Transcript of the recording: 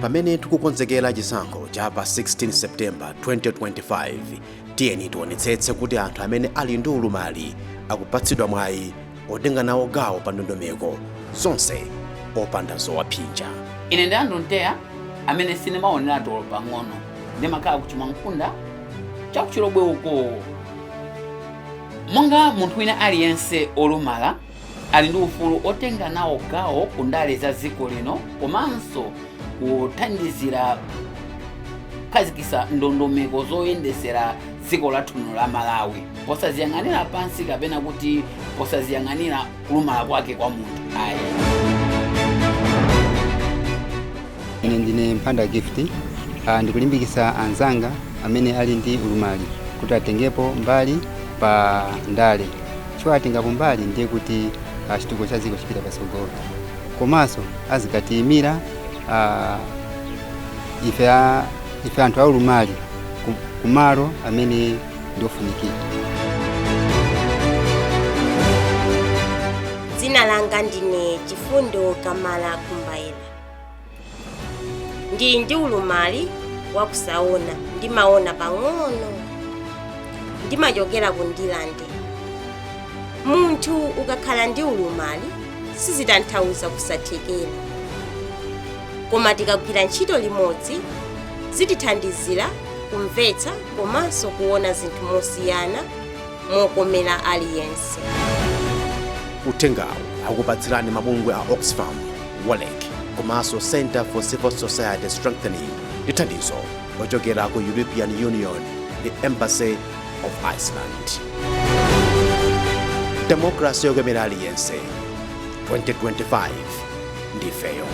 Pamene tikukonzekera chisankho cha pa 16 September 2025, tiyeni tionetsetse kuti anthu amene ali ndi ulumali akupatsidwa mwayi otenga nawo gawo pa ndondomeko zonse opanda zowaphinja. Ine ndi anthu nteya amene sinemaonera tolo pang'ono ndimakhala kuchimwankunda chakuchilobwe uko. Monga munthu wina aliyense olumala ali ndi ufulu otenga nawo gawo ku ndale za dziko lino komanso kuthandizira kukhazikitsa ndondomeko zoyendetsera dziko lathu la Malawi posaziyang'anira pansi kapena kuti posaziyang'anira kulumala kwake kwa munthu ayi. Ine ndine Mpanda Gift, ndikulimbikitsa anzanga amene ali ndi ulumali kuti atengepo mbali pa ndale. Chifukwa atengapo mbali ndiye kuti chitukuko cha dziko chipita patsogolo. Komanso azikatiyimira ife anthu aulumali kumalo amene ndiofunikira. Dzina langa ndine Chifundo Kamala Kumbaila. Ndili ndi ulumali wakusaona, ndimaona pang'ono, ndimachokera ku Ndilande. Munthu ukakhala ndi ulumali sizitanthauza kusathekera, koma tikagwira ntchito limodzi zitithandizira kumvetsa komanso kuona zinthu mosiyana mokomera aliyense. Uthengawu akupatsirani mabungwe a Oxfam, Politcs komanso Center for Civil Society Strengthening ndi thandizo lochokera ku European Union ndi Embassy of Iceland. Democracy yokomera aliyense 2025 ndi Ifeyo.